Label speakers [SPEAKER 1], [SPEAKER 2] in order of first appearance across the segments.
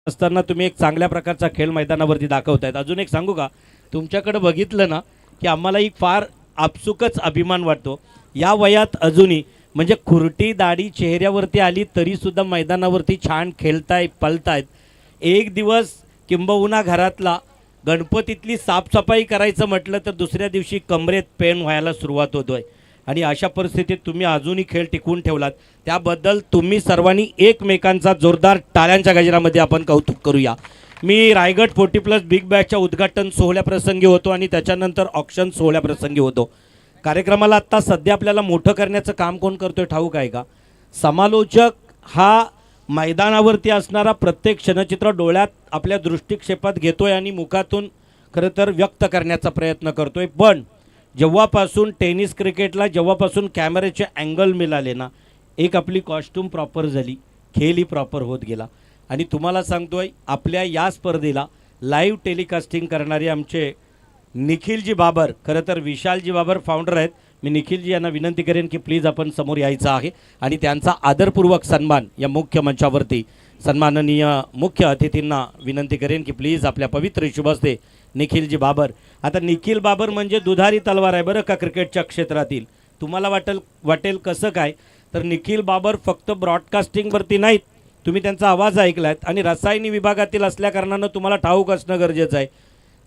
[SPEAKER 1] असताना तुम्ही एक चांगल्या प्रकारचा खेळ मैदानावरती दाखवतायत। अजून एक सांगू का, तुमच्याकडे बघितलं ना की आम्हाला एक फार आपसुकच अभिमान वाटतो। या वयात अजूनही म्हणजे खुरटी दाढी चेहऱ्यावरती आली तरी सुद्धा मैदानावरती छान खेळतायत, पळतायत। एक दिवस किंबहुना घरातला गणपतीतली साफसफाई करायचं म्हटलं तर दुसऱ्या दिवशी कमरेत पेन व्हायला सुरुवात होतोय आणि अशा परिस्थितीत तुम्ही अजूनही खेळ टिकवून ठेवलात, त्याबद्दल तुम्ही सर्वांनी एकमेकांचा जोरदार टाळ्यांच्या गजरामध्ये आपण कौतुक करूया। मी रायगड 40+ बिग बॅचच्या उद्घाटन सोहळ्याप्रसंगी होतो आणि त्याच्यानंतर ऑक्शन सोहळ्याप्रसंगी होतो। कार्यक्रमाला आत्ता सध्या आपल्याला मोठं करण्याचं काम कोण करतोय ठाऊक आहे का? समालोचक हा मैदानावरती असणारा प्रत्येक क्षणचित्र डोळ्यात आपल्या दृष्टिक्षेपात घेतोय आणि मुखातून खरं तर व्यक्त करण्याचा प्रयत्न करतोय। पण जेव्हापासून टेनिस क्रिकेटला जेव्हापासून कॅमेऱ्याचे अँगल मिळाले ना, एक आपली कॉस्ट्यूम प्रॉपर झाली, खेळही प्रॉपर होत गेला। आणि तुम्हाला सांगतोय आपल्या या स्पर्धेला लाईव्ह टेलिकास्टिंग करणारे आमचे निखिलजी बाबर, खरं तर विशालजी बाबर फाउंडर आहेत। मी निखिलजी यांना विनंती करेन की प्लीज आपण समोर यायचं आहे आणि त्यांचा आदरपूर्वक सन्मान या मुख्य मंचावरती सन्माननीय मुख्य अतिथींना विनंती करेन की प्लीज आपल्या पवित्र शुभ हस्ते निखिलजी बाबर। आता निखिल बाबर म्हणजे दुधारी तलवार आहे बरं का क्रिकेटच्या क्षेत्रातील। तुम्हाला वाटेल कसं काय, तर निखिल बाबर फक्त ब्रॉडकास्टिंगवरती नाहीत, तुम्ही त्यांचा आवाज ऐकलात आणि रसायनी विभागातील असल्याकारणानं तुम्हाला ठाऊक असणं गरजेचं आहे।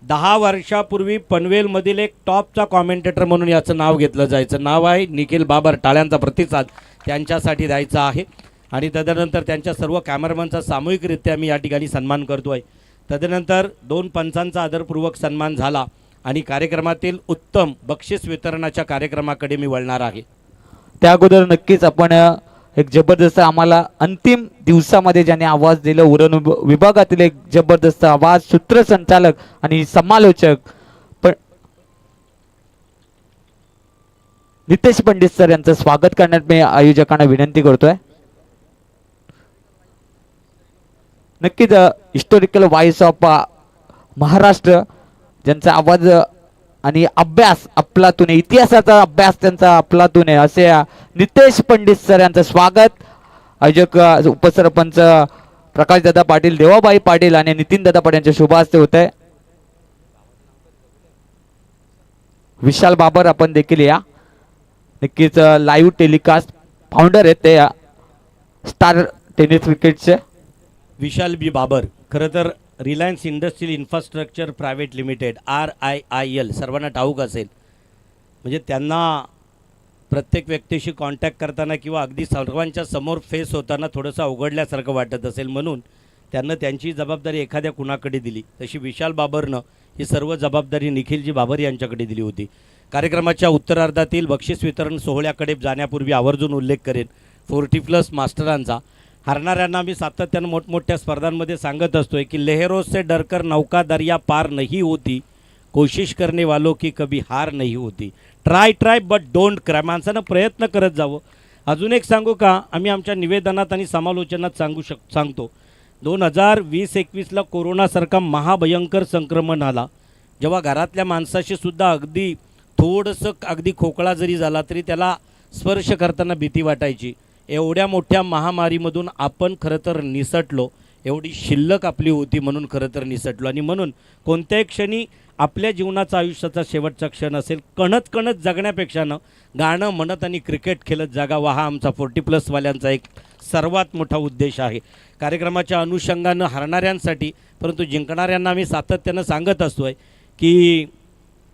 [SPEAKER 1] 10 वर्षापूर्वी पनवेलमधील एक टॉपचा कॉमेंटेटर म्हणून याचं नाव घेतलं जायचं। नाव आहे निखिल बाबर। टाळ्यांचा प्रतिसाद त्यांच्यासाठी द्यायचा आहे आणि तदनंतर त्यांच्या सर्व कॅमेरामॅनचा सामूहिकरित्या मी या ठिकाणी सन्मान करतो आहे। तदनंतर 2 पंचांचा आदरपूर्वक सन्मान झाला आणि कार्यक्रमातील उत्तम बक्षीस वितरणाच्या कार्यक्रमाकडे मी वळणार आहे।
[SPEAKER 2] त्या अगोदर नक्कीच आपण एक जबरदस्त आम्हाला अंतिम दिवसामध्ये ज्याने आवाज दिला उरण विभागातील एक जबरदस्त आवाज सूत्रसंचालक आणि समालोचक पण नितेश पंडित सर यांचं स्वागत करण्यात मी आयोजकांना विनंती करतोय। नक्कीच हिस्टोरिकल व्हॉइस ऑफ महाराष्ट्र ज्यांचा आवाज आणि अभ्यास अफलातून आहे, इतिहासाचा अभ्यास त्यांचा अफलातून आहे, असे नितेश पंडित सर यांचं स्वागत आयोजक उपसरपंच प्रकाशदादा पाटील, देवाबाई पाटील आणि नितीनदादा पाटील यांच्या शुभ हस्ते होत आहे। विशाल बाबर आपण देखील या, नक्कीच लाईव्ह टेलिकास्ट फाउंडर आहेत ते स्टार टेनिस क्रिकेटचे
[SPEAKER 1] विशाल बी बाबर। खरं तर Reliance industrial infrastructure private limited RIIL सर्वांना ठाऊक असेल, म्हणजे त्यांना प्रत्येक व्यक्तीशी कॉन्टॅक्ट करताना किंवा अगदी सर्वांच्या समोर फेस होताना थोडंसं अवघडल्यासारखं वाटत असेल, म्हणून त्यांना त्यांची जबाबदारी एखाद्या कुणाकडे दिली, तशी विशाल बाबरनं ही सर्व जबाबदारी निखिलजी बाबर यांच्याकडे दिली होती। कार्यक्रमाच्या उत्तरार्धातील बक्षीस वितरण सोहळ्याकडे जाण्यापूर्वी आवर्जून उल्लेख करेन 40+ मास्टरांचा। हारणाऱ्यांना मी सातत्यानं मोठमोठ्या स्पर्धांमध्ये सांगत असतोय की लहरों से डरकर नौका दरिया पार नहीं होती, कोशिश करने वालों की कभी हार नहीं होती। Try but don't cry. माणसानं प्रयत्न करत जावं। अजून एक सांगू का, आम्ही आमच्या निवेदनात आणि समालोचनात सांगतो 2020-21ला कोरोनासारखा महाभयंकर संक्रमण आला, जेव्हा घरातल्या माणसाशी सुद्धा अगदी थोडंसं अगदी खोकला जरी झाला तरी त्याला स्पर्श करताना भीती वाटायची। एवढ्या मोठ्या महामारीमधून आपण खरं तर निसटलो, एवढी शिल्लक आपली होती म्हणून खरं तर निसटलो। आणि म्हणून कोणत्याही क्षणी आपल्या जीवनाचा आयुष्याचा शेवटचा क्षण असेल, कणत जगण्यापेक्षानं गाणं म्हणत आणि क्रिकेट खेळत जागावा हा आमचा 40+ वाल्यांचा एक सर्वात मोठा उद्देश आहे। कार्यक्रमाच्या अनुषंगानं हारणाऱ्यांसाठी, परंतु जिंकणाऱ्यांना आम्ही सातत्यानं सांगत असतोय की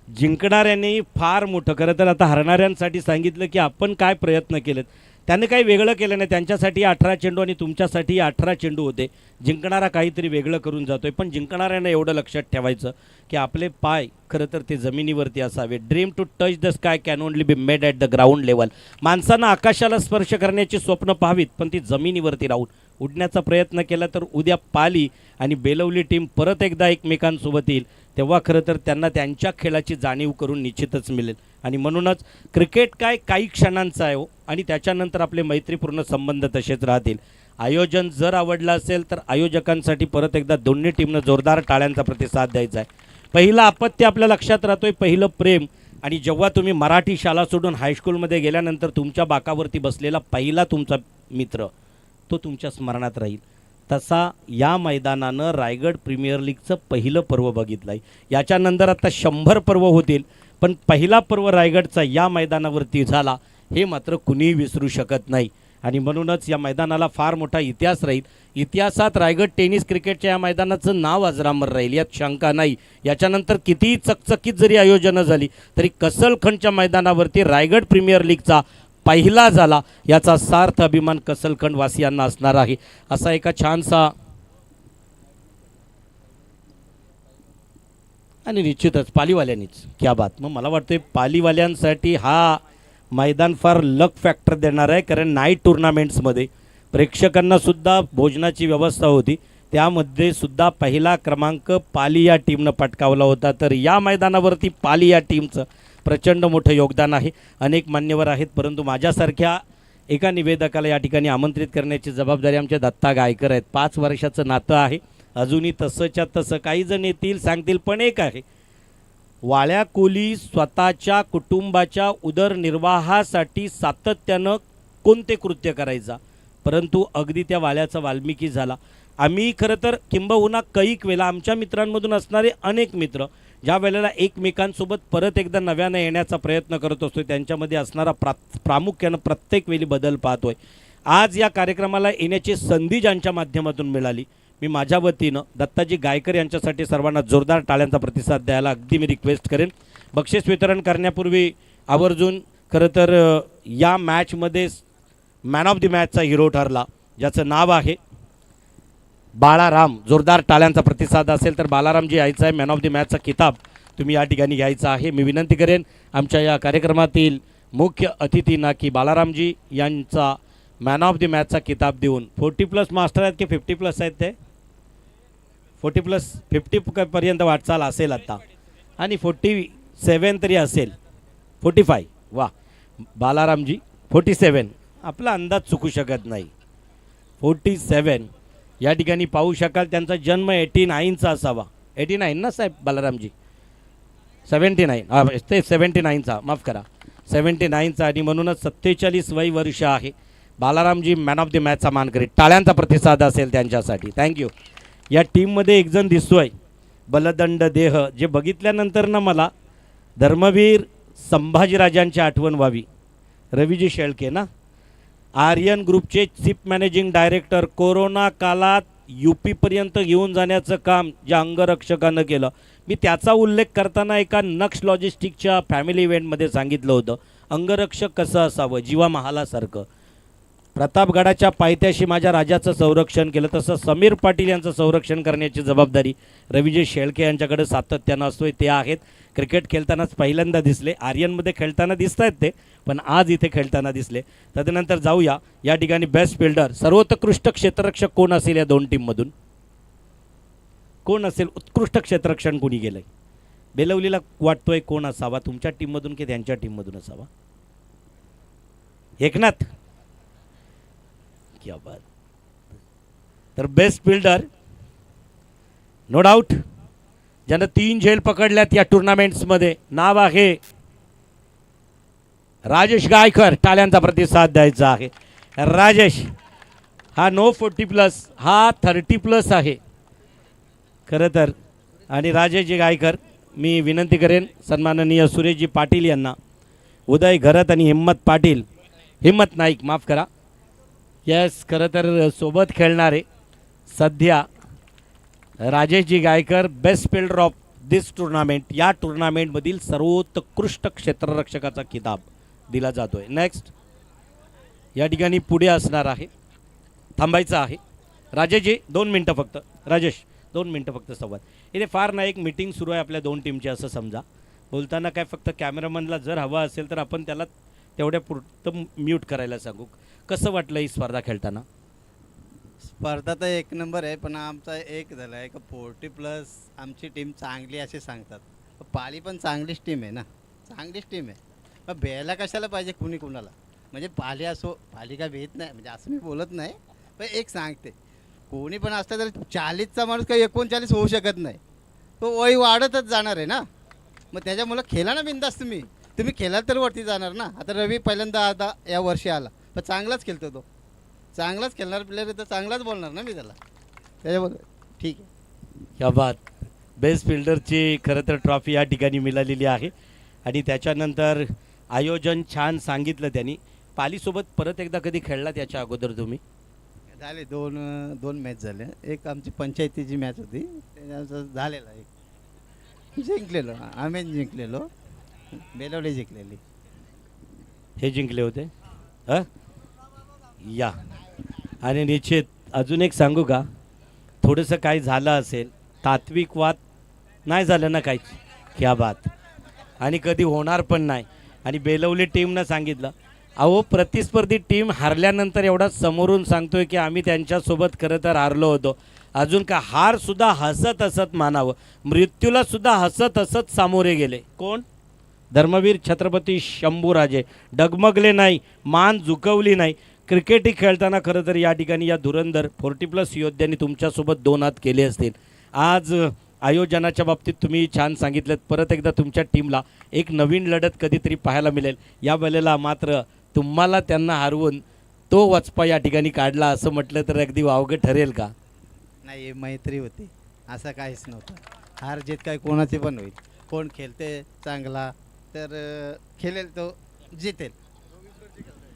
[SPEAKER 1] जिंकणाऱ्यांनी फार मोठं, खरं तर आता हारणाऱ्यांसाठी सांगितलं की आपण काय प्रयत्न केलेत, त्याने काही वेगळं केलं नाही। त्यांच्यासाठी 18 चेंडू आणि तुमच्यासाठी 18 चेंडू होते। जिंकणारा काहीतरी वेगळं करून जातोय, पण जिंकणाऱ्यांना एवढं लक्षात ठेवायचं की आपले पाय खरं तर ते जमिनीवरती असावे। Dream to touch the sky can only be made at the ground level. माणसानं आकाशाला स्पर्श करण्याची स्वप्न पाहावीत, पण ती जमिनीवरती राहून उडण्याचा प्रयत्न केला तर उद्या पाली आणि बेलवली टीम परत एकदा एकमेकांसोबत येईल, तेव्हा खरं तर त्यांना त्यांच्या खेळाची जाणीव करून निश्चितच मिळेल। आणि म्हणूनच क्रिकेट काय काही क्षणांचा आहे हो, आणि त्याच्यानंतर आपले मैत्रीपूर्ण संबंध तसेच राहतील। आयोजन जर आवडलं असेल तर आयोजकांसाठी परत एकदा दोन्ही टीमनं जोरदार टाळ्यांचा प्रतिसाद द्यायचा आहे। पहिलं अपत्य आपल्या लक्षात राहतोय, पहिलं प्रेम। आणि जेव्हा तुम्ही मराठी शाळा सोडून हायस्कूलमध्ये गेल्यानंतर तुमच्या बाकावरती बसलेला पहिला तुमचा मित्र तो तुमच्या स्मरणात राहील। तसा या मैदानानं रायगड प्रीमियर लीगचं पहिलं पर्व बघितलं आहे. याच्यानंतर आता 100 पर्व होतील, पण पहिला पर्व रायगडचा या मैदानावरती झाला हे मात्र कुणीही विसरू शकत नाही. आणि म्हणूनच या मैदानाला फार मोठा इतिहास राहील. इतिहासात रायगड टेनिस क्रिकेटच्या या मैदानाचं नाव अजरामर राहील, यात शंका नाही. याच्यानंतर कितीही चकचकीत जरी आयोजनं झाली तरी कसलखंडच्या मैदानावरती रायगड प्रीमियर लीगचा पहिला झाला याचा सार्थ अभिमान कसलखंड वासियांना असणार आहे. असा एका छानसा आणि निश्चितच पालीवाल्यांनीच क्या बात. मग मला वाटतं पालीवाल्यांसाठी हा मैदान फार लक फॅक्टर देणार आहे, कारण नाईट टुर्नामेंट्समध्ये प्रेक्षकांनासुद्धा भोजनाची व्यवस्था होती, त्यामध्ये सुद्धा पहिला क्रमांक पाली या टीमनं पटकावला होता. तर या मैदानावरती पाली या टीमचं प्रचंड मोठं योगदान आहे. अनेक मान्यवर आहेत, परंतु माझ्यासारख्या एका निवेदकाला या ठिकाणी आमंत्रित करण्याची जबाबदारी आमच्या दत्ता गायकर आहेत. 5 वर्षाचं नातं आहे, अजूनही तसंच्या तसं. काही जण येतील सांगतील, पण एक आहे, वाळ्या कोली स्वतःच्या कुटुंबाच्या उदरनिर्वाहासाठी सातत्यानं कोणते कृत्य करायचा, परंतु अगदी त्या वाल्याचा वाल्मिकी झाला. आम्ही खरं तर किंबहुना कैक वेळेला आमच्या मित्रांमधून असणारे अनेक मित्र ज्या वेळेला एकमेकांसोबत परत एकदा नव्यानं येण्याचा प्रयत्न करत असतो, त्यांच्यामध्ये असणारा प्रामुख्यानं प्रत्येक वेळी बदल पाहतोय. आज या कार्यक्रमाला येण्याची संधी ज्यांच्या माध्यमातून मिळाली, मी माझ्या वतीनं दत्ताजी गायकर यांच्यासाठी सर्वांना जोरदार टाळ्यांचा प्रतिसाद द्यायला अगदी मी रिक्वेस्ट करेन. बक्षीस वितरण करण्यापूर्वी आवर्जून खरं तर या मॅचमध्ये मॅन ऑफ द मॅचचा हिरो ठरला, ज्याचं नाव आहे बाळाराम. जोरदार टाळ्यांचा प्रतिसाद असेल तर बालारामजी यायचं आहे. मॅन ऑफ द मॅचचा किताब तुम्ही या ठिकाणी घ्यायचा आहे. मी विनंती करेन आमच्या या कार्यक्रमातील मुख्य अतिथींना की बालारामजी यांचा मॅन ऑफ द मॅचचा किताब देऊन 40+ मास्टर आहेत की 50+ आहेत, ते 40+, 50 पर्यंत वाटचाल असेल आता, आणि 47 तरी असेल, 45. वा बालारामजी 47, आपला अंदाज चुकू शकत नाही. 47 या ठिकाणी पाहू शकाल. त्यांचा जन्म 89चा असावा. 89 ना साहेब बालारामजी? 79. हा ते 79चा, माफ करा, 79चा. आणि म्हणूनच 47 वय वर्ष आहे. बालारामजी मॅन ऑफ द मॅचचा मानकरी. टाळ्यांचा प्रतिसाद असेल त्यांच्यासाठी. थँक्यू. या टीममध्ये एकजण दिसतोय बलदंड देह, जे बघितल्यानंतर ना मला धर्मवीर संभाजीराजांची आठवण व्हावी. रवीजी शेळके ना, आर्यन ग्रुपचे चीफ मॅनेजिंग डायरेक्टर. कोरोना काळात UP-पर्यंत घेऊन जाण्याचं काम ज्या अंगरक्षकानं केलं, मी त्याचा उल्लेख करताना एका नक्ष लॉजिस्टिकच्या फॅमिली इव्हेंटमध्ये सांगितलं होतं, अंगरक्षक कसं असावं, जीवा महालासारखं. प्रतापगडाच्या पायथ्याशी माझ्या राजाचं संरक्षण केलं, तसं समीर पाटील यांचं संरक्षण करण्याची जबाबदारी रवीजी शेळके यांच्याकडे सातत्यानं असतोय. ते आहेत क्रिकेट खेळतानाच पहिल्यांदा दिसले, आर्यनमध्ये खेळताना दिसत आहेत ते, पण आज इथे खेळताना दिसले. तदनंतर जाऊया या ठिकाणी बेस्ट फिल्डर. सर्वोत्कृष्ट क्षेत्ररक्षक कोण असेल या दोन टीममधून? कोण असेल उत्कृष्ट क्षेत्ररक्षण? कोणी गेलं आहे बेलवलीला? वाटतोय कोण असावा तुमच्या टीममधून की त्यांच्या टीममधून असावा? एकनाथ, क्या बात. तर बेस्ट फिल्डर नो डाऊट ज्यानं 3 झेल पकडल्यात या टुर्नामेंट्समध्ये, नाव आहे राजेश गायकर. टाळ्यांचा प्रतिसाद द्यायचा आहे. राजेश हा नो 40+, हा 30+ आहे खरं तर. आणि राजेशजी गायकर, मी विनंती करेन सन्माननीय सुरेशजी पाटील यांना, उदय घरत आणि हिम्मत नाईक, माफ करा. यस, खरं तर सोबत खेळणारे सध्या Rajeshji Gaikar best fielder of this tournament. या टुर्नामेंटमधील सर्वोत्कृष्ट क्षेत्ररक्षकाचा किताब दिला जातोय. नेक्स्ट या ठिकाणी पुढे असणार आहे, थांबायचं आहे. राजेशजी 2 मिनटं फक्त. राजेश 2 मिनटं फक्त संवाद. इथे फार नाही, एक मीटिंग सुरू आहे आपल्या 2 टीमची असं समजा. बोलताना काय फक्त कॅमेरामनला जर हवा असेल तर आपण त्याला तेवढ्या पुरतं म्यूट करायला सांगू. कसं वाटलं ही स्पर्धा खेळताना?
[SPEAKER 3] स्पर्धा तर एक नंबर आहे, पण आमचा एक झाला आहे का 40+ आमची टीम चांगली असे सांगतात. पाली पण चांगलीच टीम आहे ना, चांगलीच टीम आहे. मग भ्यायला कशाला पाहिजे कुणी कुणाला? म्हणजे पाली असो, पाली काय भेट नाही, म्हणजे असं मी बोलत नाही, पण एक सांगते, कोणी पण असलं तर 40चा माणूस काही 39 होऊ शकत नाही. तो वय वाढतच जाणार आहे ना. मग त्याच्यामुळं खेळा ना बिंदास. तुम्ही खेळाल तर वरती जाणार ना. आता रवी पहिल्यांदा आता या वर्षी आला, पण चांगलाच खेळतो तो, चांगलाच खेळणार प्लेअर आहे तर चांगलाच बोलणार ना मी त्याला. त्याच्याबरोबर ठीक आहे.
[SPEAKER 1] क्या बात. बेस्ट फिल्डरची खरं तर ट्रॉफी या ठिकाणी मिळालेली आहे. आणि त्याच्यानंतर आयोजन छान सांगितलं त्यांनी. पालीसोबत परत एकदा कधी खेळला त्याच्या अगोदर तुम्ही?
[SPEAKER 3] झाले दोन मॅच झाले. एक आमची पंचायतीची मॅच होती त्याच्यानंतर झालेला एक जिंकलेलो, आम्ही जिंकलेलो, बेलवली जिंकलेली.
[SPEAKER 1] हे जिंकले होते या. आणि निश्चित अजून एक सांगू का, थोडंसं काही झालं असेल, तात्विक वाद नाही झालं ना काहीच. क्या बात. आणि कधी होणार पण नाही. आणि बेलवली टीमनं सांगितलं, अहो प्रतिस्पर्धी टीम हारल्यानंतर एवढा समोरून सांगतोय की आम्ही त्यांच्यासोबत खरं तर हारलो होतो. अजून का हारसुद्धा हसत हसत मानावं, मृत्यूला सुद्धा हसत हसत सामोरे गेले. कोण? धर्मवीर छत्रपती शंभूराजे. डगमगले नाही, मान झुकवली नाही. क्रिकेटही खेळताना खरं तर या ठिकाणी या धुरंधर 40+ योद्ध्यांनी तुमच्यासोबत 2 हात केले असतील. आज आयोजनाच्या बाबतीत तुम्ही छान सांगितलं. परत एकदा तुमच्या टीमला एक नवीन लढत कधीतरी पाहायला मिळेल. या वेळेला मात्र तुम्हाला त्यांना हरवून तो वचपा या ठिकाणी काढला असं म्हटलं तर अगदी वावगं ठरेल का?
[SPEAKER 3] नाही, हे मैत्री होती, असं काहीच नव्हतं. हार जीत काय कोणाची पण होईल. कोण खेळते चांगला तर खेळेल तो जितेल.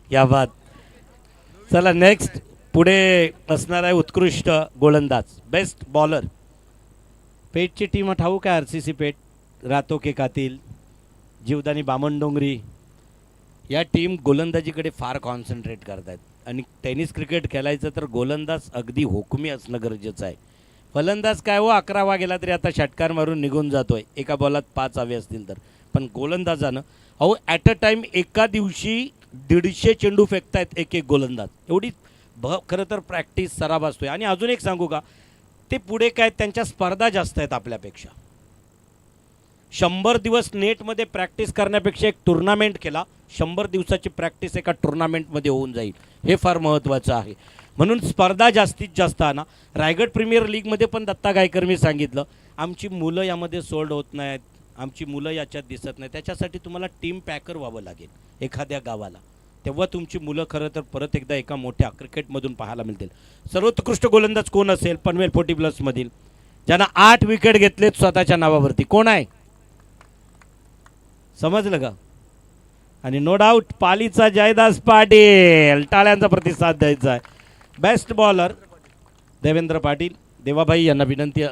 [SPEAKER 1] या बात. चला नेक्स्ट पुढे असणार आहे उत्कृष्ट गोलंदाज, बेस्ट बॉलर. पेठची टीम ठाऊ काय? RCC पेठ, रातो के कातील, जीवदानी बामणडोंगरी. या टीम गोलंदाजीकडे फार कॉन्सन्ट्रेट करत आहेत. आणि टेनिस क्रिकेट खेळायचं तर गोलंदाज अगदी हुकमी असणं गरजेचं आहे. फलंदाज काय हो, 11वा गेला तरी आता षटकार मारून निघून जातोय, एका बॉलात 5 हवे असतील तर. पण गोलंदाजानं अहो ॲट अ टाईम एका दिवशी 150 चेंडू फेकतायत एक गोलंदाज. एवढी खरं तर प्रॅक्टिस सराव असतोय. आणि अजून एक सांगू का, ते पुढे काय त्यांच्या स्पर्धा जास्त आहेत आपल्यापेक्षा. 100 दिवस नेटमध्ये प्रॅक्टिस करण्यापेक्षा एक टुर्नामेंट केला, 100 दिवसाची प्रॅक्टिस एका टुर्नामेंटमध्ये होऊन जाईल. हे फार महत्त्वाचं आहे. म्हणून स्पर्धा जास्तीत जास्त आणा. रायगड प्रीमियर लीगमध्ये पण दत्ता गायकर मी सांगितलं, आमची मुलं यामध्ये सोल्ड होत नाहीत, आमची मुलं याच्यात दिसत नाही. त्याच्यासाठी तुम्हाला टीम पॅकर व्हावं लागेल एखाद्या गावाला. तेव्हा तुमची मुलं खरं तर परत एकदा एका मोठ्या क्रिकेटमधून पाहायला मिळतील. सर्वोत्कृष्ट गोलंदाज कोण असेल पनवेल 40+ मधील, ज्यांना 8 विकेट घेतलेत स्वतःच्या नावावरती? कोण आहे? समजलं का? आणि नो डाऊट पालीचा जयदास पाटील. टाळ्यांचा प्रतिसाद द्यायचा आहे. Best bowler Devendra Patil. देवाबाई यांना विनंती.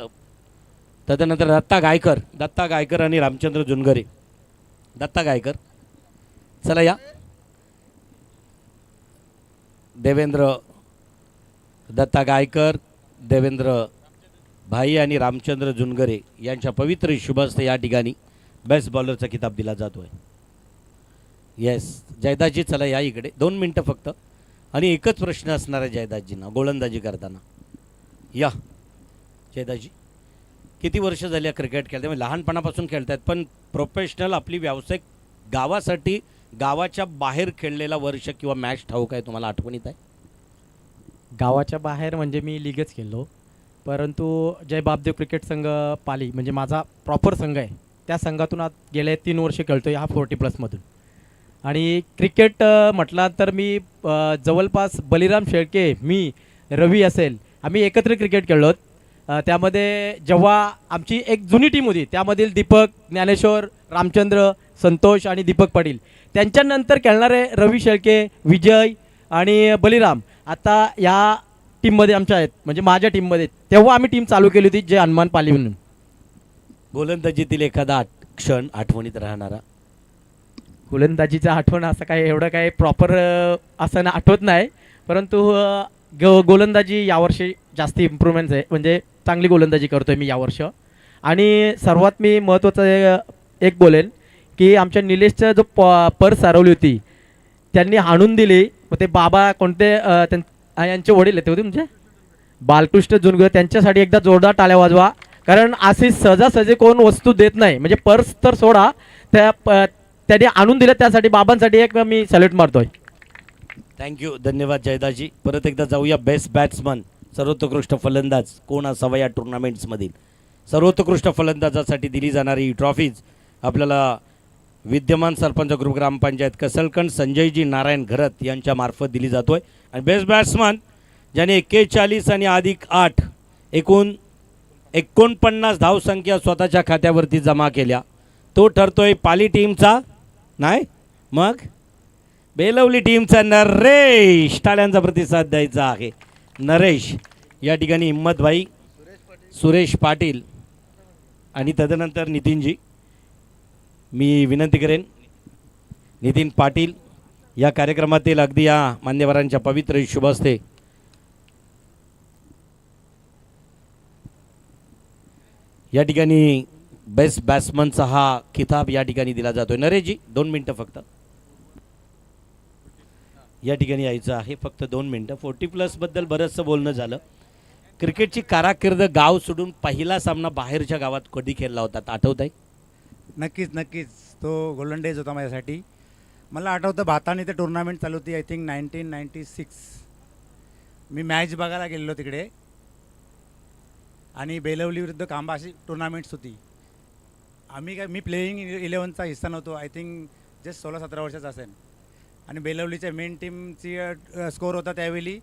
[SPEAKER 1] तदनंतर दत्ता गायकर आणि रामचंद्र जुनगरे. दत्ता गायकर चला या. दत्ता गायकर, देवेंद्र भाई आणि रामचंद्र जुनगरे यांच्या पवित्र शुभस्ते या ठिकाणी बेस्ट बॉलरचा किताब दिला जातो आहे. येस जयदासजी चला या इकडे 2 मिनटं फक्त. आणि एकच प्रश्न असणार आहे जयदासजींना गोलंदाजी करताना. या जयदासजी, किती वर्ष झाली क्रिकेट खेळते? म्हणजे लहानपणापासून खेळतात, पण प्रोफेशनल आपली व्यावसायिक गावासाठी गावाच्या बाहेर खेळलेला वर्ष किंवा मॅच ठाऊक आहे तुम्हाला, आठवणीत आहे?
[SPEAKER 4] गावाच्या बाहेर म्हणजे मी लीगच खेळलो, परंतु जय बापदेव क्रिकेट संघ पाली म्हणजे माझा प्रॉपर संघ आहे, त्या संघातून आज गेले 3 वर्ष खेळतो ह्या 40+मधून. आणि क्रिकेट म्हटलं तर मी जवळपास बलिराम शेळके, मी, रवी असेल, आम्ही एकत्र क्रिकेट खेळलो. त्यामध्ये जेव्हा आमची एक जुनी टीम होती त्यामधील दीपक, ज्ञानेश्वर, रामचंद्र, संतोष आणि दीपक पाटील, त्यांच्यानंतर खेळणारे रवी शेळके, विजय आणि बलिराम आता या टीममध्ये आमच्या आहेत, म्हणजे माझ्या टीममध्ये. तेव्हा आम्ही टीम चालू केली होती जय हनुमान पाली म्हणून.
[SPEAKER 1] गोलंदाजीतील एखादा क्षण आठवणीत राहणारा?
[SPEAKER 4] गोलंदाजीचं आठवण असं काय एवढं काय प्रॉपर असं आठवत नाही, परंतु गोलंदाजी यावर्षी जास्त इम्प्रूव्हमेंट्स आहे, म्हणजे चांगली गोलंदाजी करतो आहे मी यावर्षी. आणि सर्वात मी महत्त्वाचं एक बोलेन की आमच्या निलेशचं जो पर्स हरवली होती त्यांनी हाणून दिली. मग ते बाबा कोणते यांचे वडील येते होते म्हणजे बालकृष्ण जुनगर, त्यांच्यासाठी एकदा जोरदार टाळ्या वाजवा, कारण अशी सहजासहजी कोण वस्तू देत नाही, म्हणजे पर्स तर सोडा, त्यांनी आणून दिलं, त्यासाठी बाबांसाठी एक मी सॅल्यूट मारतोय.
[SPEAKER 1] थँक्यू, धन्यवाद जयदासजी. परत एकदा जाऊया बेस्ट बॅट्समन, सर्वोत्कृष्ट फलंदाज कोण असावा या टुर्नामेंट्समधील. सर्वोत्कृष्ट फलंदाजासाठी दिली जाणारी ट्रॉफीज आपल्याला विद्यमान सरपंच ग्रुप ग्रामपंचायत कसलकंड संजयजी नारायण घरत यांच्या मार्फत दिली जातोय. आणि बेस्ट बॅट्समन ज्याने 41 आणि +8 एकूण 49 धावसंख्या स्वतःच्या खात्यावरती जमा केल्या. तो ठरतोय पाली टीमचा नाही मग बेलवली टीमचा नरेश. टाळ्यांचा प्रतिसाद द्यायचा आहे. नरेश या ठिकाणी हिम्मतभाई, सुरेश पाटील आणि तदनंतर नितीनजी. मी विनंती करेन नितीन पाटील या कार्यक्रमातील अगदी या मान्यवरांच्या पवित्र शुभ हस्ते या ठिकाणी बेस्ट बॅट्समनचा हा खिताब या ठिकाणी दिला जातोय. नरेशजी 2 मिनटं फक्त या ठिकाणी यायचं आहे. फक्त 2 मिनटं. 40+ बद्दल बरंचसं बोलणं झालं. क्रिकेटची कारकीर्द गाव सोडून पहिला सामना बाहेरच्या गावात कधी खेळला होता आठवत आहे?
[SPEAKER 5] नक्कीच तो गोल्डन डेज होता माझ्यासाठी. मला आठवतं भाताने ते टुर्नामेंट चालू होती, आय थिंक 1996. मी मॅच बघायला गेलेलो तिकडे आणि बेलवली विरुद्ध खांबा अशी टुर्नामेंट्स होती. मी प्लेईंग 11चा हिस्सा नव्हतो, आय थिंक जस्ट 16-17 वर्षाचा असेल. आणि बेलवलीच्या मेन टीमची स्कोअर होता त्यावेळी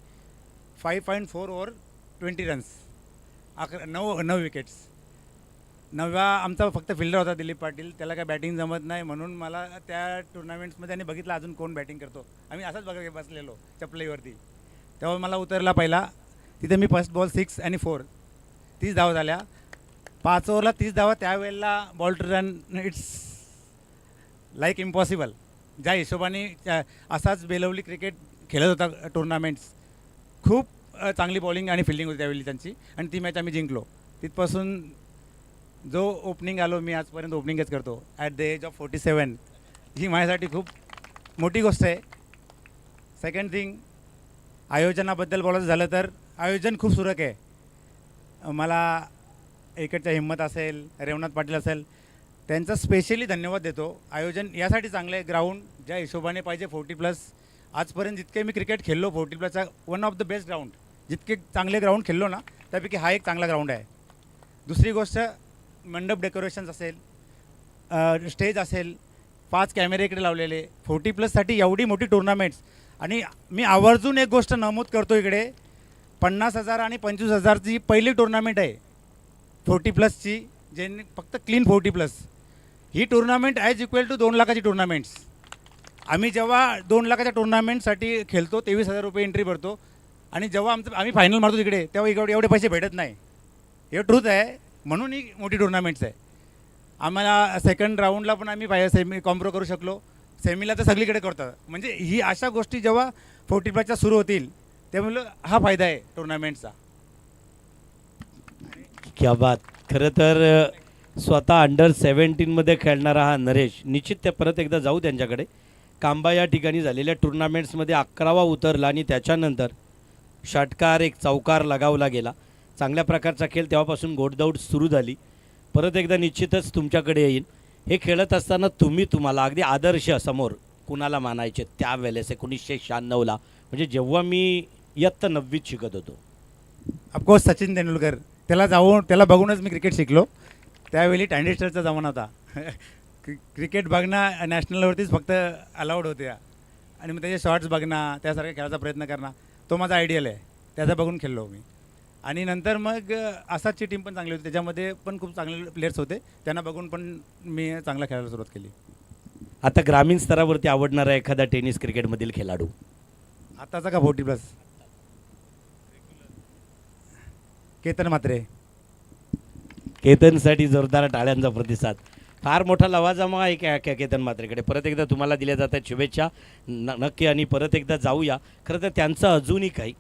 [SPEAKER 5] 5.4 ओव्हर 20 रन्स, 9 विकेट्स. 9व्या आमचा फक्त फिल्डर होता दिलीप पाटील. त्याला काय बॅटिंग जमत नाही म्हणून मला त्या टुर्नामेंट्समध्ये आणि बघितलं अजून कोण बॅटिंग करतो. आम्ही असंच बघत बसलेलो चपलीवरती. तेव्हा मला उतरला पहिला. तिथे मी फर्स्ट बॉल 6 आणि 4 30 धावा झाल्या. 5 ओव्हरला 30 धावा. त्यावेळेला ball to run it's like impossible. ज्या हिशोबाने असाच बेलवली क्रिकेट खेळत होता टुर्नामेंट्स. खूप चांगली बॉलिंग आणि फिल्डिंग होती त्यावेळी त्यांची आणि ती मॅच आम्ही जिंकलो. तिथपासून जो ओपनिंग आलो मी आजपर्यंत ओपनिंगच करतो ॲट द एज ऑफ 47. ही माझ्यासाठी खूप मोठी गोष्ट आहे. सेकंड थिंग, आयोजनाबद्दल बोलायचं झालं तर आयोजन खूप सुरक आहे. मला इकडच्या हिम्मत असेल, रेवनाथ पाटील असेल, त्यांचा स्पेशली धन्यवाद देतो. आयोजन यासाठी चांगलं आहे. ग्राउंड ज्या हिशोबाने पाहिजे 40+. आजपर्यंत जितके मी क्रिकेट खेळलो 40+चा one of the best ground. जितके चांगले ग्राउंड खेळलो ना त्यापैकी हा एक चांगला ग्राउंड आहे. दुसरी गोष्ट, मंडप डेकोरेशन्स असेल, स्टेज असेल, 5 कॅमेरे इकडे लावलेले. 40+साठी एवढी मोठी टुर्नामेंट्स. आणि मी आवर्जून एक गोष्ट नमूद करतो, इकडे 50,000 आणि 25,000ची पहिली टुर्नामेंट आहे 40+ची, ज्यांनी फक्त क्लीन 40+. ही टुर्नामेंट ॲज इक्वल टू 2 लाखाची टुर्नामेंट्स. आम्ही जेव्हा 2 लाखाच्या टुर्नामेंटसाठी खेळतो 23,000 रुपये एंट्री भरतो आणि जेव्हा आम्ही फायनल मारतो तिकडे तेव्हा एवढे पैसे भेटत नाही. हे ट्रूथ आहे. म्हणून ही मोठी टुर्नामेंट्स आहे. आम्हाला सेकंड राऊंडला पण आम्ही सेमी कॉम्प्रो करू शकलो. सेमीला तर सगळीकडे करतात. म्हणजे ही अशा गोष्टी जेव्हा 40+च्या सुरू होतील त्यामुळे हा फायदा आहे टुर्नामेंटचा.
[SPEAKER 1] क्या बात. खरं तर स्वतः अंडर 17मध्ये खेळणारा हा नरेश, निश्चित ते परत एकदा जाऊ त्यांच्याकडे. कांबा या ठिकाणी झालेल्या टुर्नामेंट्समध्ये 11वा उतरला आणि त्याच्यानंतर षटकार, एक चौकार लगावला गेला. चांगल्या प्रकारचा खेळ तेव्हापासून गोडदौड सुरू झाली. परत एकदा निश्चितच तुमच्याकडे येईन. हे खेळत असताना तुम्हाला अगदी आदर्श समोर कुणाला मानायचे त्यावेळेस 1996ला, म्हणजे जेव्हा मी इयत्ता 9वीत शिकत होतो?
[SPEAKER 5] ऑफकोर्स सचिन तेंडुलकर. त्याला बघूनच मी क्रिकेट शिकलो. त्यावेळी टँडेस्टरचा जमाना होता. क्रिकेट बघणं नॅशनलवरतीच फक्त अलाउड होत्या आणि मग त्याचे शॉट्स बघणं, त्यासारख्या खेळायचा प्रयत्न करणं, तो माझा आयडियल आहे. त्याचा बघून खेळलो मी. आणि नंतर मग आसादची टीम पण चांगली होती. त्याच्यामध्ये पण खूप चांगले प्लेयर्स होते. त्यांना बघून पण मी चांगला खेळायला सुरुवात केली.
[SPEAKER 1] आता ग्रामीण स्तरावरती आवडणारा एखादा टेनिस क्रिकेटमधील खेळाडू
[SPEAKER 5] आताचा का 40+? केतन म्हात्रे.
[SPEAKER 1] केतनसाठी जोरदार टाळ्यांचा प्रतिसाद. फार मोठा लवाजमा आहे केतन म्हात्रेकडे. परत एकदा तुम्हाला दिल्या जातात शुभेच्छा. नक्की. आणि परत एकदा जाऊया. खरं तर त्यांचं अजूनही काही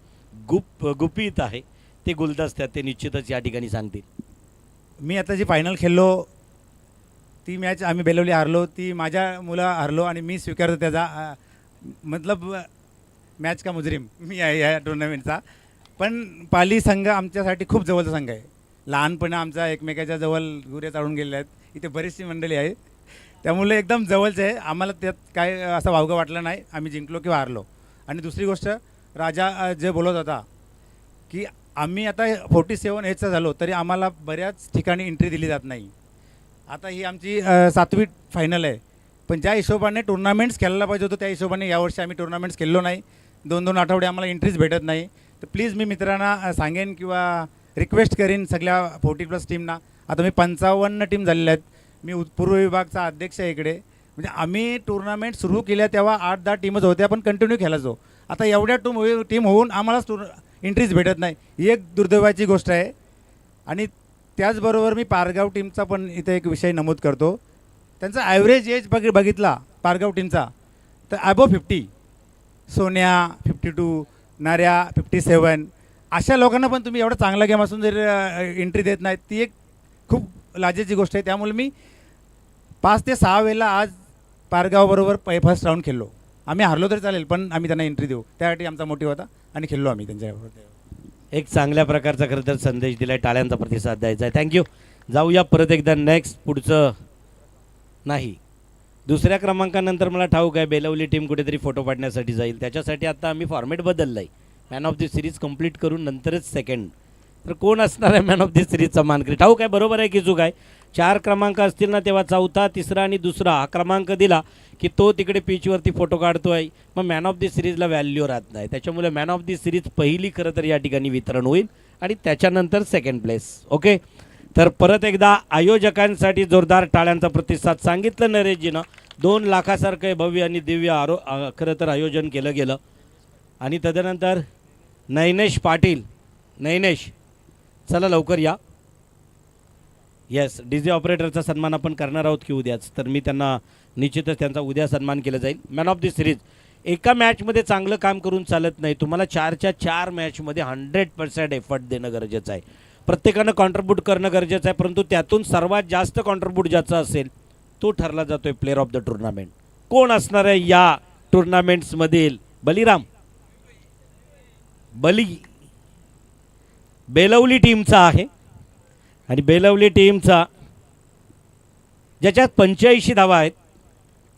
[SPEAKER 1] गुपित आहे ते गुलदस्त्यात, ते निश्चितच या ठिकाणी सांगतील.
[SPEAKER 5] मी आता जी फायनल खेळलो ती मॅच आम्ही बेलवली हारलो. ती माझ्या मुलं हारलो आणि मी स्वीकारतो त्याचा मतलब मॅच का मुजरिम मी आहे या टुर्नामेंटचा. पण पाली संघ आमच्यासाठी खूप जवळचा संघ आहे. लहानपणी आमचा एकमेकाच्या जवळ गुरे चाळून गेलेले आहेत. इथे बरीचशी मंडळी आहे. त्यामुळे एकदम जवळचं आहे. आम्हाला त्यात काय असं वावगं वाटलं नाही आम्ही जिंकलो किंवा हारलो. आणि दुसरी गोष्ट, राजा जे बोलत होता की आम्ही आता 47 एजचा झालो तरी आम्हाला बऱ्याच ठिकाणी एंट्री दिली जात नाही. आता ही आमची 7वी फायनल आहे. पण ज्या हिशोबाने टुर्नामेंट्स खेळायला पाहिजे होतं त्या हिशोबाने यावर्षी आम्ही टुर्नामेंट्स खेळलो नाही. 2-2 आठवडे आम्हाला एंट्रीज भेटत नाही. तर प्लीज मी मित्रांना सांगेन किंवा रिक्वेस्ट करीन सगळ्या 40+ टीमना. आता मी 55 टीम झालेल्या आहेत. मी पूर्व विभागचा अध्यक्ष आहे इकडे. म्हणजे आम्ही टुर्नामेंट सुरू केल्या तेव्हा 8-10 टीमच होत्या, पण कंटिन्यू खेळायचो. आता एवढ्या टीम होऊन आम्हालाच एंट्रीज भेटत नाही, ही एक दुर्दैवाची गोष्ट आहे. आणि त्याचबरोबर मी पारगाव टीमचा पण इथे एक विषय नमूद करतो. त्यांचा ॲव्हरेज एज बघितला पारगाव टीमचा तर अबोव 50. सोन्या 52, नार्या 57. अशा लोकांना पण तुम्ही एवढा चांगला गेम असून जर एंट्री देत नाहीत, ती एक खूप लाजेची गोष्ट आहे. त्यामुळे मी 5 ते 6 वेळेला आज पारगावबरोबर फर्स्ट राऊंड खेळलो. आम्ही हारलो तरी चालेल, पण आम्ही त्यांना एंट्री देऊ, त्यासाठी आमचा मोटिव्ह होता आणि खेळलो आम्ही त्यांच्याबरोबर.
[SPEAKER 1] एक चांगल्या प्रकारचा खरं तर संदेश दिलाय, टाळ्यांचा प्रतिसाद द्यायचा आहे. थँक्यू. जाऊया परत एकदा नेक्स्ट पुढचं नाही, दुसऱ्या क्रमांकानंतर मला ठाऊक आहे बेलवली टीम कुठेतरी फोटो पाडण्यासाठी जाईल. त्याच्यासाठी आता आम्ही फॉर्मॅट बदलला आहे. Man of the series complete करून नंतरच सेकंड. तर कोण असणार आहे मॅन ऑफ द सिरीजचा मानकरी? ठाऊक आहे, बरोबर आहे की चूक आहे? 4 क्रमांक असतील ना, तेव्हा चौथा, तिसरा आणि दुसरा हा क्रमांक दिला की तो तिकडे पिचवरती फोटो काढतो आहे. मग मॅन ऑफ द सिरीजला व्हॅल्यू राहत नाही. त्याच्यामुळे मॅन ऑफ द सिरीज पहिली खरं तर या ठिकाणी वितरण होईल आणि त्याच्यानंतर सेकंड प्लेस. ओके, तर परत एकदा आयोजकांसाठी जोरदार टाळ्यांचा प्रतिसाद. सांगितलं नरेशजीनं 2 लाखासारखं भव्य आणि दिव्य खरं तर आयोजन केलं गेलं. आणि तदनंतर नैनेश पाटील, नैनेश चला लवकर या. येस, डी जे ऑपरेटरचा सन्मान आपण करणार आहोत की उद्याच, तर मी त्यांना निश्चितच त्यांचा उद्या सन्मान केला जाईल. मॅन ऑफ द सिरीज एका मॅचमध्ये चांगलं काम करून चालत नाही, तुम्हाला 4च्या 4 मॅचमध्ये 100% एफर्ट देणं गरजेचं आहे. प्रत्येकानं कॉन्ट्रीब्यूट करणं गरजेचं आहे, परंतु त्यातून सर्वात जास्त कॉन्ट्रीब्यूट ज्याचा असेल तो ठरला जातो आहे प्लेअर ऑफ द टुर्नामेंट. कोण असणार आहे या टुर्नामेंट्समधील? बलिराम, बली बेलवली टीमचा आहे आणि बेलवली टीमचा ज्याच्यात 85 धावा आहेत,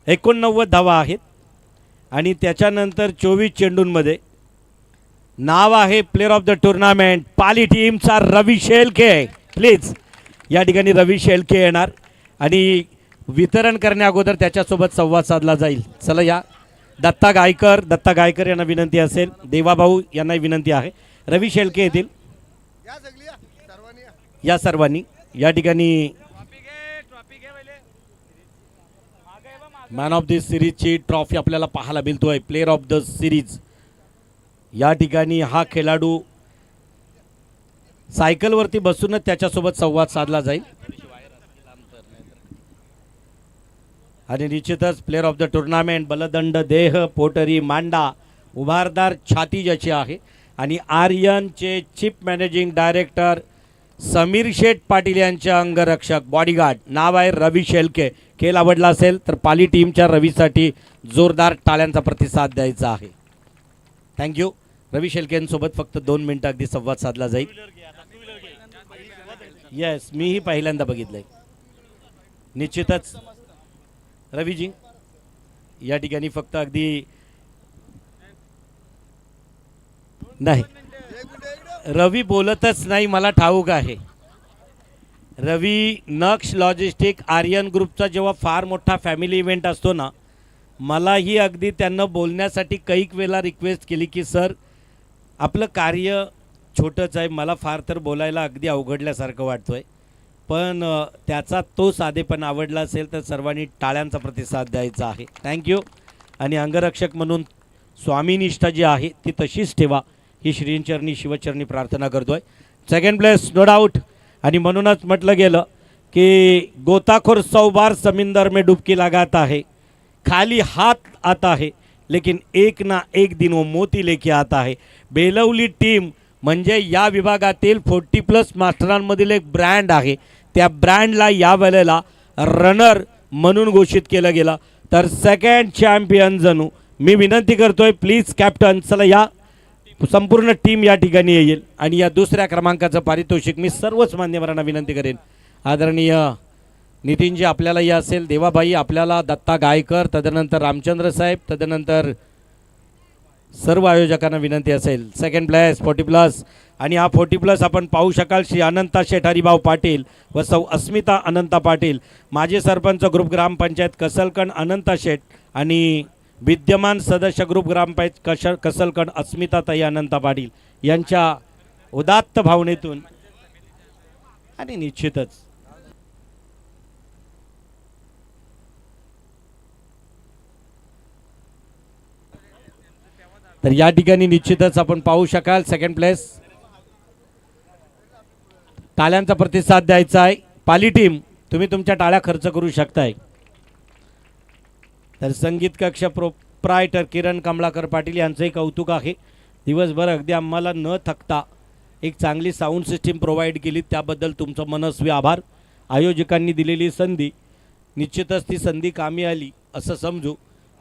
[SPEAKER 1] 89 धावा आहेत आणि त्याच्यानंतर 24 चेंडूंमध्ये नाव आहे player of the tournament Pali टीमचा रवी शेळके. प्लीज या ठिकाणी रवी शेळके येणार आणि वितरण करण्या अगोदर त्याच्यासोबत संवाद साधला जाईल. चला या. दत्ता गायकर यांना विनंती असेल, देवाभाऊ यांनाही विनंती आहे. रवी शेळके येतील या सर्वांनी. या ठिकाणी मॅन ऑफ द सिरीजची ट्रॉफी आपल्याला पाहायला मिळतोय. प्लेअर ऑफ द सिरीज या ठिकाणी हा खेळाडू सायकलवरती बसूनच त्याच्यासोबत संवाद साधला जाईल आणि निश्चितच प्लेअर ऑफ द टुर्नामेंट बलदंड देह, पोटरी, मांडा, उभारदार छाती ज्याची आहे. आणि आर्यनचे चीफ मॅनेजिंग डायरेक्टर समीर शेठ पाटील यांच्या अंगरक्षक बॉडीगार्ड नाव आहे रवी शेळके. खेळ आवडला असेल तर पाली टीमच्या रवीसाठी जोरदार टाळ्यांचा प्रतिसाद द्यायचा आहे. थँक्यू. रवी शेळकेंसोबत फक्त 2 मिनिटं अगदी संवाद साधला जाईल. येस, मीही पहिल्यांदा बघितलंय. निश्चितच रवीजी या ठिकाणी फक्त अगदी नाही, रवी बोलतच नाही मला ठाऊक आहे. रवी नक्ष लॉजिस्टिक आर्यन ग्रुपचा जेव्हा फार मोठा फॅमिली इव्हेंट असतो ना, मलाही अगदी त्यांना बोलण्यासाठी कैक वेळेला रिक्वेस्ट केली की सर आपलं कार्य छोटंच आहे, मला फार तर बोलायला अगदी अवघडल्यासारखं वाटतोय, पण त्याचा तो साधेपण आवडला असेल तर सर्वांनी टाळ्यांचा प्रतिसाद द्यायचा आहे. थँक्यू. आणि अंगरक्षक म्हणून स्वामीनिष्ठा जी आहे ती तशीच ठेवा ही श्रीचरणी शिवचरणी प्रार्थना करतोय. Second place no doubt. आणि म्हणूनच म्हटलं गेलं की गोताखोर 100 बार समिंदर में डुबकी लगाता है, खाली हाथ आता है लेकिन एक ना एक दिन वो मोती लेके आता है. बेलवली टीम म्हणजे या विभागातील 40+ मास्टरांमधील एक ब्रँड आहे. त्या ब्रँडला या वेळेला रनर म्हणून घोषित केलं गेलं. तर सेकंड चॅम्पियन जणू मी विनंती करतोय प्लीज कॅप्टन चला या. संपूर्ण टीम या ठिकाणी येईल आणि या दुसऱ्या क्रमांकाचं पारितोषिक मी सर्वच मान्यवरांना विनंती करेन. आदरणीय नितीनजी आपल्याला या असेल, देवाबाई आपल्याला, दत्ता गायकर, तदनंतर रामचंद्र साहेब, तदनंतर सर्व आयोजकांना विनंती असेल. सेकंड प्लेस 40+ आणि हा 40+ आपण पाहू शकाल श्री अनंता शेठ हरिभाऊ पाटील व सौ अस्मिता अनंता पाटील, माजी सरपंच ग्रुप ग्रामपंचायत कसलकण अनंता शेठ आणि विद्यमान सदस्य ग्रुप ग्रामपंचायत कसलकण अस्मिताताई अनंता पाटील यांच्या उदात्त भावनेतून आणि निश्चितच तर या ठिकाणी निश्चितच आपण पाहू शकाल सेकंड प्लेस. टाळ्यांचा प्रतिसाद द्यायचा आहे. पाली टीम तुम्ही तुमच्या टाळ्या खर्च करू शकताय. तर संगीत कक्ष प्रोप्रायटर किरण कमलाकर पाटील यांचंही कौतुक आहे. दिवसभर अगदी आम्हाला न थकता एक चांगली साऊंड सिस्टीम प्रोव्हाइड केली त्याबद्दल तुमचं मनस्वी आभार. आयोजकांनी दिलेली संधी निश्चितच ती संधी कामी आली असं समजू.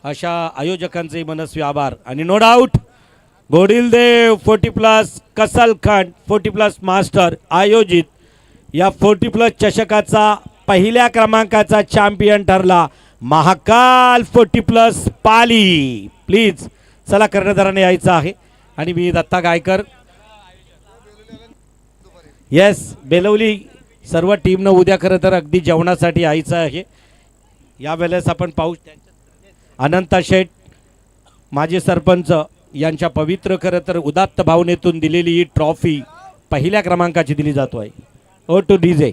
[SPEAKER 1] अशा आयोजकांचेही मनस्वी आभार. आणि नो डाऊट गोडिलदेव 40+ कसलखंड 40+ मास्टर आयोजित या 40+ चषकाचा पहिल्या क्रमांकाचा चॅम्पियन ठरला महाकाल 40+ पाली. प्लीज चला कर्णधाराने यायचं आहे. आणि मी दत्ता गायकर. येस बेलवली सर्व टीमनं उद्या खरं तर अगदी जेवणासाठी यायचं आहे. यावेळेस आपण पाहू अनंता शेठ माजी सरपंच यांच्या पवित्र खरं तर उदात्त भावनेतून दिलेली ही ट्रॉफी पहिल्या क्रमांकाची दिली जातो आहे. O two DJ.